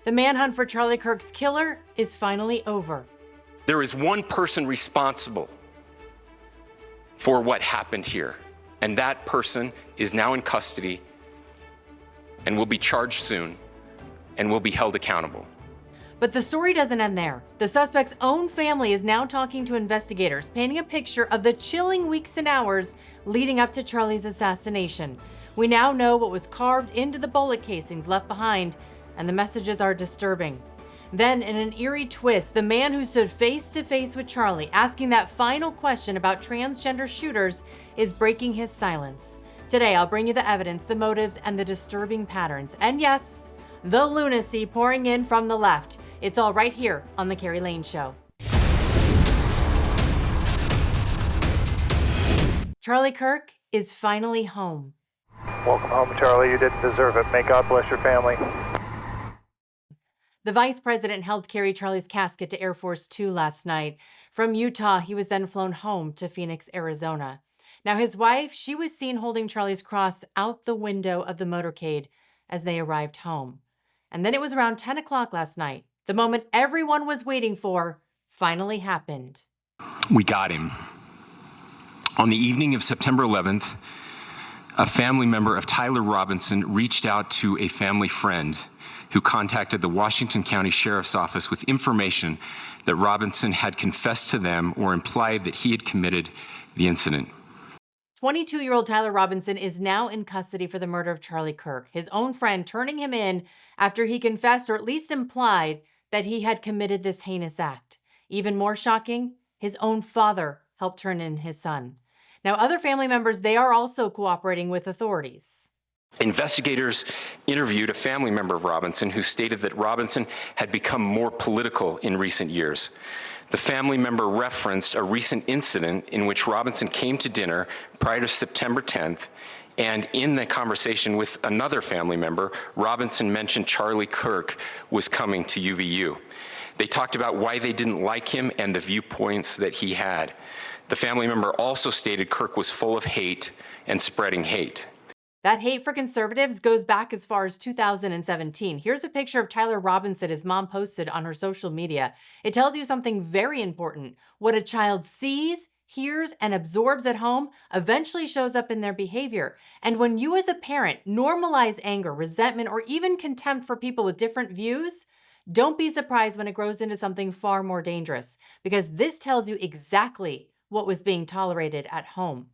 The manhunt for Charlie Kirk's killer is finally over. There is one person responsible for what happened here, and that person is now in custody and will be charged soon and will be held accountable. But the story doesn't end there. The suspect's own family is now talking to investigators, painting a picture of the chilling weeks and hours leading up to Charlie's assassination. We now know what was carved into the bullet casings left behind, and the messages are disturbing. Then, in an eerie twist, the man who stood face to face with Charlie, asking that final question about transgender shooters, is breaking his silence. Today, I'll bring you the evidence, the motives, and the disturbing patterns. And yes, the lunacy pouring in from the left. It's all right here on The Kerri Lane Show. Charlie Kirk is finally home. Welcome home, Charlie. You didn't deserve it. May God bless your family. The vice president helped carry Charlie's casket to Air Force Two last night. From Utah, he was then flown home to Phoenix, Arizona. Now, his wife, she was seen holding Charlie's cross out the window of the motorcade as they arrived home. And then it was around 10 o'clock last night. The moment everyone was waiting for finally happened. We got him. On the evening of September 11th, a family member of Tyler Robinson reached out to a family friend who contacted the Washington County Sheriff's Office with information that Robinson had confessed to them or implied that he had committed the incident. 22-year-old Tyler Robinson is now in custody for the murder of Charlie Kirk, his own friend turning him in after he confessed or at least implied that he had committed this heinous act. Even more shocking, his own father helped turn in his son. Now, other family members, they are also cooperating with authorities. Investigators interviewed a family member of Robinson who stated that Robinson had become more political in recent years. The family member referenced a recent incident in which Robinson came to dinner prior to September 10th, and in the conversation with another family member, Robinson mentioned Charlie Kirk was coming to UVU. They talked about why they didn't like him and the viewpoints that he had. The family member also stated Kirk was full of hate and spreading hate. That hate for conservatives goes back as far as 2017. Here's a picture of Tyler Robinson his mom posted on her social media. It tells you something very important. What a child sees, hears, and absorbs at home eventually shows up in their behavior. And when you as a parent normalize anger, resentment, or even contempt for people with different views, don't be surprised when it grows into something far more dangerous, because this tells you exactly what was being tolerated at home.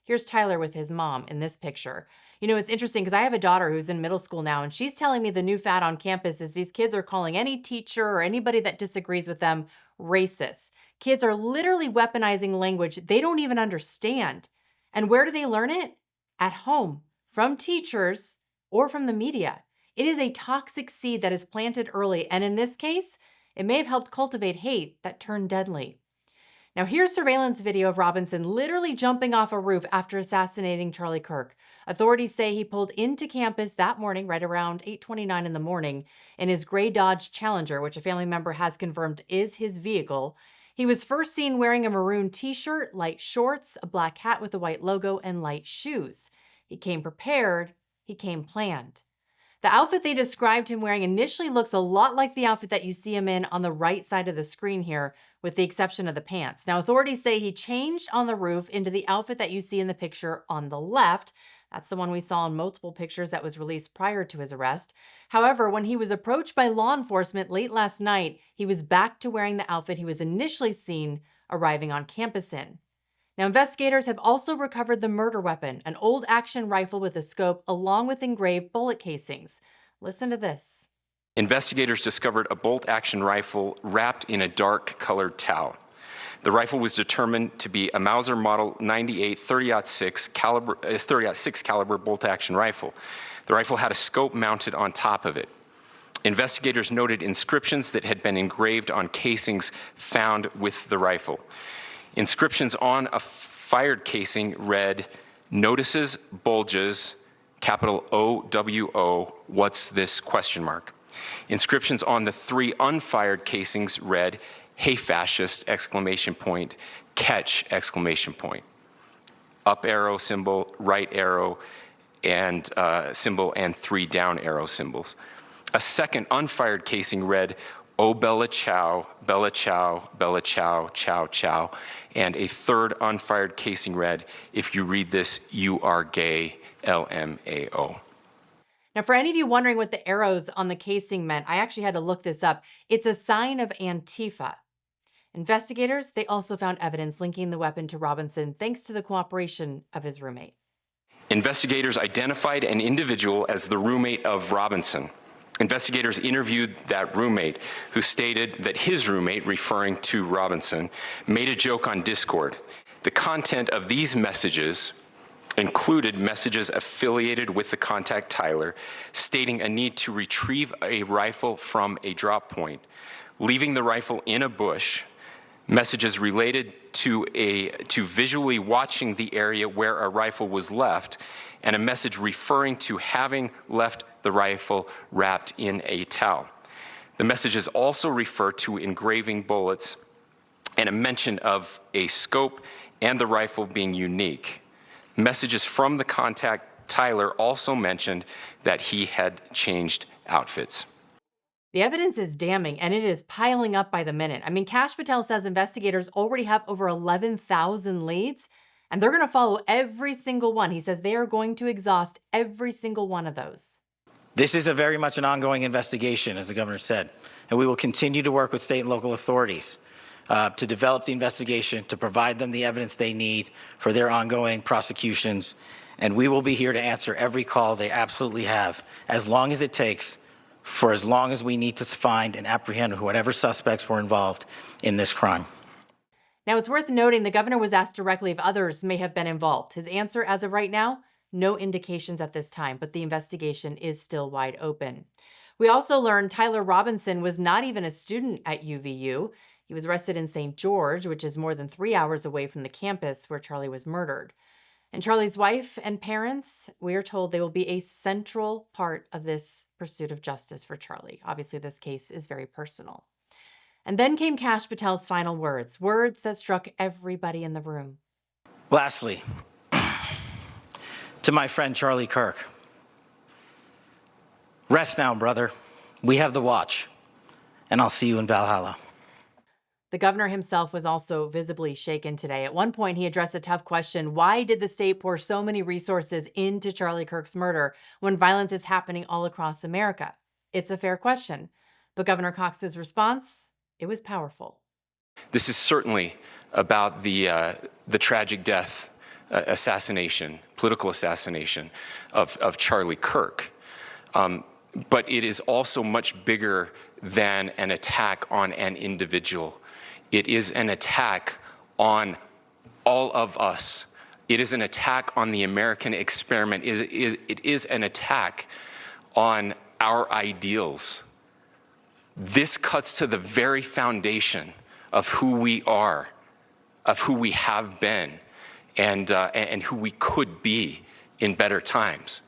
Here's Tyler with his mom in this picture. You know, it's interesting because I have a daughter who's in middle school now, and she's telling me the new fad on campus is these kids are calling any teacher or anybody that disagrees with them racist. Kids are literally weaponizing language they don't even understand. And where do they learn it? At home, from teachers or from the media. It is a toxic seed that is planted early, and in this case, it may have helped cultivate hate that turned deadly. Now, here's surveillance video of Robinson literally jumping off a roof after assassinating Charlie Kirk. Authorities say he pulled into campus that morning, right around 8:29 in the morning, in his gray Dodge Challenger, which a family member has confirmed is his vehicle. He was first seen wearing a maroon t-shirt, light shorts, a black hat with a white logo, and light shoes. He came prepared. He came planned. The outfit they described him wearing initially looks a lot like the outfit that you see him in on the right side of the screen here, with the exception of the pants. Now, authorities say he changed on the roof into the outfit that you see in the picture on the left. That's the one we saw in multiple pictures that was released prior to his arrest. However, when he was approached by law enforcement late last night, he was back to wearing the outfit he was initially seen arriving on campus in. Now, investigators have also recovered the murder weapon, an old action rifle with a scope, along with engraved bullet casings. Listen to this. Investigators discovered a bolt-action rifle wrapped in a dark-colored towel. The rifle was determined to be a Mauser Model 98 30-6 caliber bolt-action rifle. The rifle had a scope mounted on top of it. Investigators noted inscriptions that had been engraved on casings found with the rifle. Inscriptions on a fired casing read, "Notices, bulges, capital OWO, what's this, question mark." Inscriptions on the 3 unfired casings read, "Hey fascist, exclamation point, catch, exclamation point." Up arrow symbol, right arrow and symbol, and 3 down arrow symbols. A second unfired casing read, "Oh, Bella Chow, Bella Chow, Bella Chow, Chow Chow." And a third unfired casing read, "If you read this, you are gay, LMAO." Now, for any of you wondering what the arrows on the casing meant, I actually had to look this up. It's a sign of Antifa. Investigators, they also found evidence linking the weapon to Robinson thanks to the cooperation of his roommate. Investigators identified an individual as the roommate of Robinson. Investigators interviewed that roommate, who stated that his roommate, referring to Robinson, made a joke on Discord. The content of these messages included messages affiliated with the contact Tyler, stating a need to retrieve a rifle from a drop point, leaving the rifle in a bush, messages related to visually watching the area where a rifle was left, and a message referring to having left the rifle wrapped in a towel. The messages also refer to engraving bullets and a mention of a scope and the rifle being unique. Messages from the contact Tyler also mentioned that he had changed outfits. The evidence is damning, and it is piling up by the minute. I mean, Kash Patel says investigators already have over 11,000 leads, and they're going to follow every single one. He says they are going to exhaust every single one of those. This is a very much an ongoing investigation, as the governor said, and we will continue to work with state and local authorities to develop the investigation, to provide them the evidence they need for their ongoing prosecutions, and we will be here to answer every call they absolutely have, as long as it takes, for as long as we need to find and apprehend whatever suspects were involved in this crime. Now, it's worth noting the governor was asked directly if others may have been involved. His answer as of right now, no indications at this time, but the investigation is still wide open. We also learned Tyler Robinson was not even a student at UVU. He was arrested in St. George, which is more than 3 hours away from the campus where Charlie was murdered. And Charlie's wife and parents, we are told they will be a central part of this pursuit of justice for Charlie. Obviously, this case is very personal. And then came Kash Patel's final words, words that struck everybody in the room. Lastly, to my friend Charlie Kirk, rest now, brother. We have the watch, and I'll see you in Valhalla. The governor himself was also visibly shaken today. At one point, he addressed a tough question. Why did the state pour so many resources into Charlie Kirk's murder when violence is happening all across America? It's a fair question. But Governor Cox's response, it was powerful. This is certainly about the tragic death, assassination, political assassination of Charlie Kirk. But it is also much bigger than an attack on an individual. It is an attack on all of us. It is an attack on the American experiment. It is an attack on our ideals. This cuts to the very foundation of who we are, of who we have been, and who we could be in better times.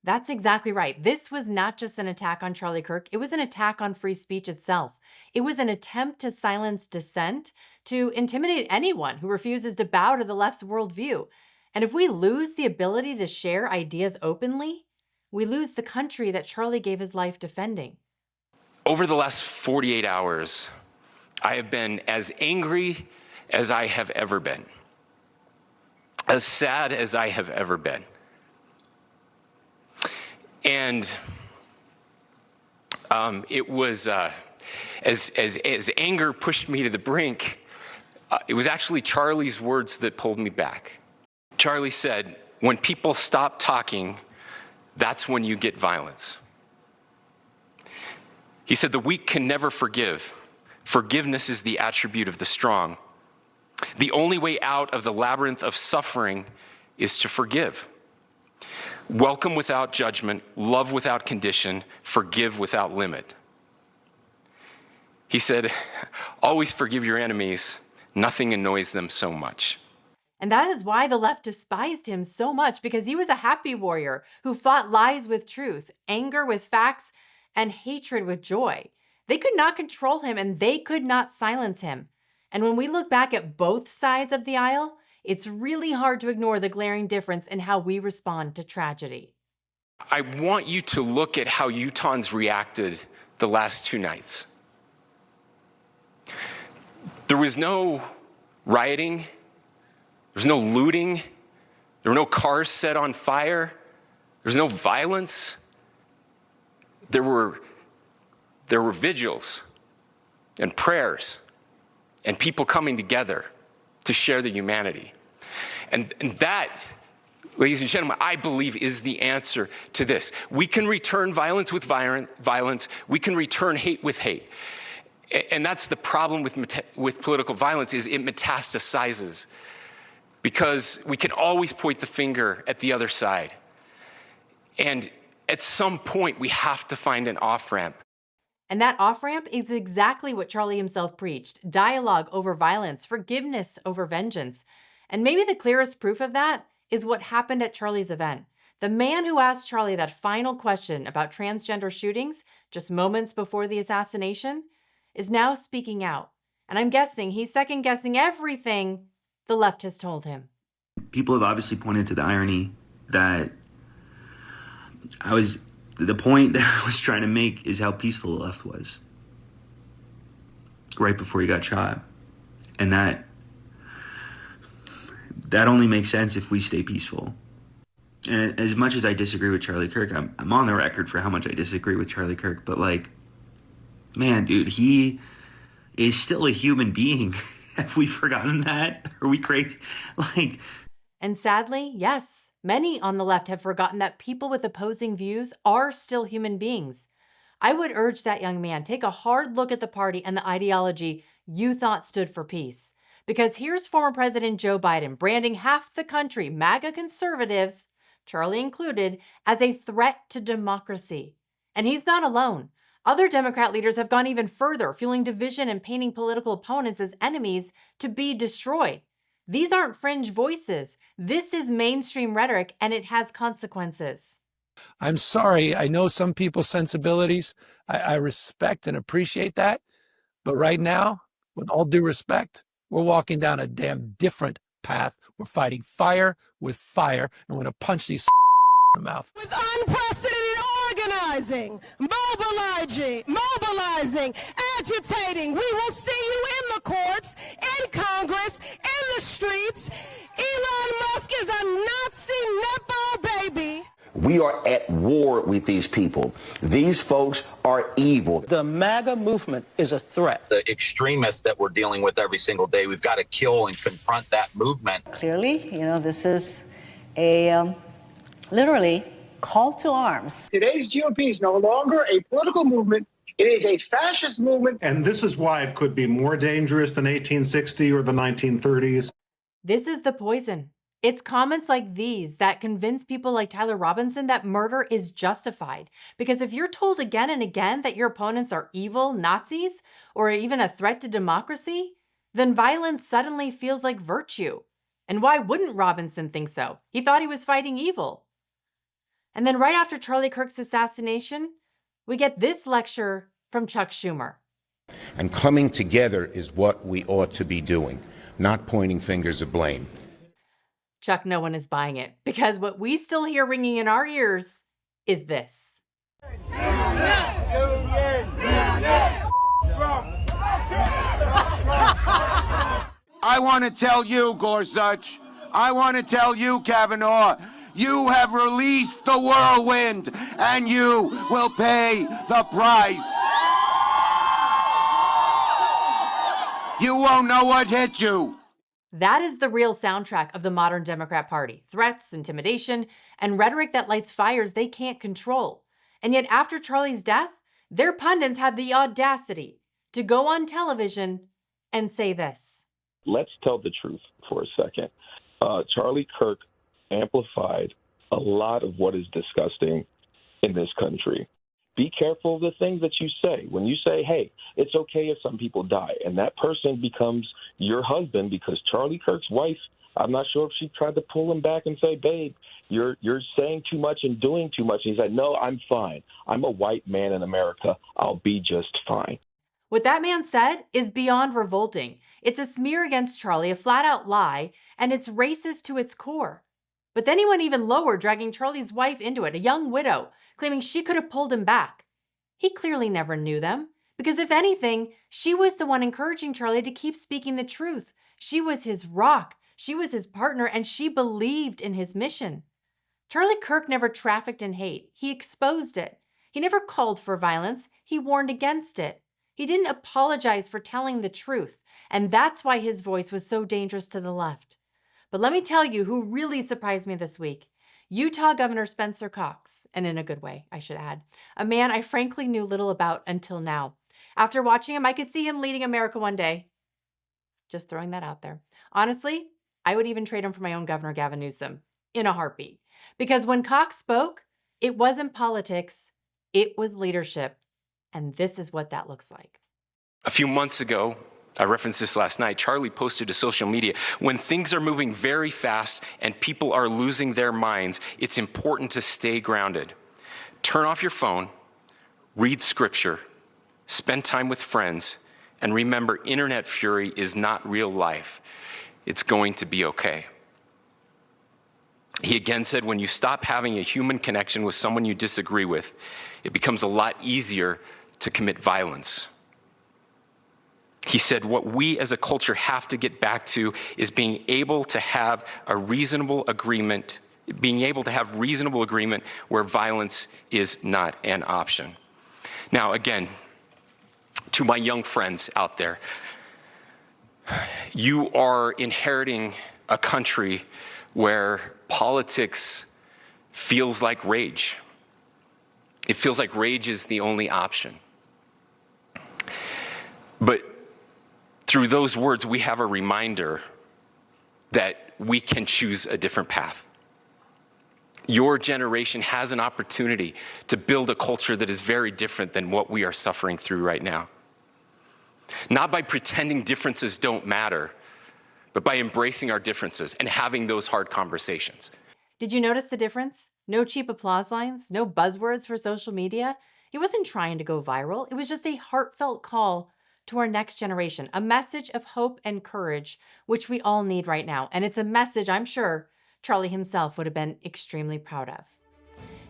That's exactly right. This was not just an attack on Charlie Kirk. It was an attack on free speech itself. It was an attempt to silence dissent, to intimidate anyone who refuses to bow to the left's worldview. And if we lose the ability to share ideas openly, we lose the country that Charlie gave his life defending. Over the last 48 hours, I have been as angry as I have ever been, as sad as I have ever been. And it was, as anger pushed me to the brink, it was actually Charlie's words that pulled me back. Charlie said, when people stop talking, that's when you get violence. He said, the weak can never forgive. Forgiveness is the attribute of the strong. The only way out of the labyrinth of suffering is to forgive. Welcome without judgment, love without condition, forgive without limit. He said, always forgive your enemies. Nothing annoys them so much. And that is why the left despised him so much, because he was a happy warrior who fought lies with truth, anger with facts, and hatred with joy. They could not control him, and they could not silence him. And when we look back at both sides of the aisle, it's really hard to ignore the glaring difference in how we respond to tragedy. I want you to look at how Utahns reacted the last 2 nights. There was no rioting, there was no looting, there were no cars set on fire, there was no violence. There were vigils and prayers and people coming together to share the humanity. And that, ladies and gentlemen, I believe is the answer to this. We can return violence with violence. We can return hate with hate. And that's the problem with political violence, is it metastasizes, because we can always point the finger at the other side. And at some point, we have to find an off-ramp. And that off-ramp is exactly what Charlie himself preached: dialogue over violence, forgiveness over vengeance. And maybe the clearest proof of that is what happened at Charlie's event. The man who asked Charlie that final question about transgender shootings just moments before the assassination is now speaking out. And I'm guessing he's second-guessing everything the left has told him. People have obviously pointed to the irony that the point that I was trying to make is how peaceful the left was right before he got shot. And that only makes sense if we stay peaceful. And as much as I disagree with Charlie Kirk, I'm on the record for how much I disagree with Charlie Kirk, but like, man, dude, he is still a human being. Have we forgotten that? Are we crazy? And sadly, yes, many on the left have forgotten that people with opposing views are still human beings. I would urge that young man, take a hard look at the party and the ideology you thought stood for peace. Because here's former President Joe Biden branding half the country, MAGA conservatives, Charlie included, as a threat to democracy. And he's not alone. Other Democrat leaders have gone even further, fueling division and painting political opponents as enemies to be destroyed. These aren't fringe voices. This is mainstream rhetoric, and it has consequences. I'm sorry. I know some people's sensibilities. I respect and appreciate that. But right now, with all due respect, we're walking down a damn different path. We're fighting fire with fire, and we're going to punch these in the mouth. With unprecedented organizing, mobilizing, agitating, we will see you in the courts, in Congress, in the streets. Elon Musk is a Nazi Nepo baby. We are at war with these people. These folks are evil. The MAGA movement is a threat. The extremists that we're dealing with every single day, we've got to kill and confront that movement. Clearly, this is a literally call to arms. Today's GOP is no longer a political movement. It is a fascist movement. And this is why it could be more dangerous than 1860 or the 1930s. This is the poison. It's comments like these that convince people like Tyler Robinson that murder is justified. Because if you're told again and again that your opponents are evil Nazis or even a threat to democracy, then violence suddenly feels like virtue. And why wouldn't Robinson think so? He thought he was fighting evil. And then right after Charlie Kirk's assassination, we get this lecture from Chuck Schumer. And coming together is what we ought to be doing, not pointing fingers of blame. Chuck, no one is buying it, because what we still hear ringing in our ears is this. I want to tell you, Gorsuch, I want to tell you, Kavanaugh, you have released the whirlwind, and you will pay the price. You won't know what hit you. That is the real soundtrack of the modern Democrat Party. Threats, intimidation, and rhetoric that lights fires they can't control. And yet after Charlie's death, their pundits have the audacity to go on television and say this. Let's tell the truth for a second. Charlie Kirk amplified a lot of what is disgusting in this country. Be careful of the things that you say. When you say, hey, it's okay if some people die, and that person becomes your husband because Charlie Kirk's wife, I'm not sure if she tried to pull him back and say, babe, you're saying too much and doing too much. And he said, no, I'm fine. I'm a white man in America. I'll be just fine. What that man said is beyond revolting. It's a smear against Charlie, a flat-out lie, and it's racist to its core. But then he went even lower, dragging Charlie's wife into it, a young widow, claiming she could have pulled him back. He clearly never knew them, because if anything, she was the one encouraging Charlie to keep speaking the truth. She was his rock, she was his partner, and she believed in his mission. Charlie Kirk never trafficked in hate. He exposed it. He never called for violence. He warned against it. He didn't apologize for telling the truth, and that's why his voice was so dangerous to the left. But let me tell you who really surprised me this week. Utah Governor Spencer Cox, and in a good way, I should add, a man I frankly knew little about until now. After watching him, I could see him leading America one day. Just throwing that out there. Honestly, I would even trade him for my own Governor Gavin Newsom in a heartbeat. Because when Cox spoke, it wasn't politics, it was leadership. And this is what that looks like. A few months ago, I referenced this last night, Charlie posted to social media, when things are moving very fast and people are losing their minds, it's important to stay grounded. Turn off your phone, read scripture, spend time with friends, and remember, internet fury is not real life. It's going to be okay. He again said, when you stop having a human connection with someone you disagree with, it becomes a lot easier to commit violence. He said, what we as a culture have to get back to is being able to have a reasonable agreement, where violence is not an option. Now, again, to my young friends out there, you are inheriting a country where politics feels like rage. It feels like rage is the only option. But through those words, we have a reminder that we can choose a different path. Your generation has an opportunity to build a culture that is very different than what we are suffering through right now. Not by pretending differences don't matter, but by embracing our differences and having those hard conversations. Did you notice the difference? No cheap applause lines, no buzzwords for social media. He wasn't trying to go viral. It was just a heartfelt call to our next generation, a message of hope and courage, which we all need right now. And it's a message I'm sure Charlie himself would have been extremely proud of.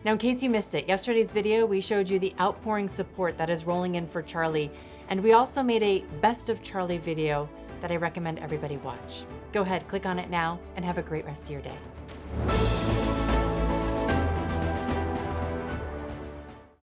Now, in case you missed it, yesterday's video, we showed you the outpouring support that is rolling in for Charlie. And we also made a Best of Charlie video that I recommend everybody watch. Go ahead, click on it now, and have a great rest of your day.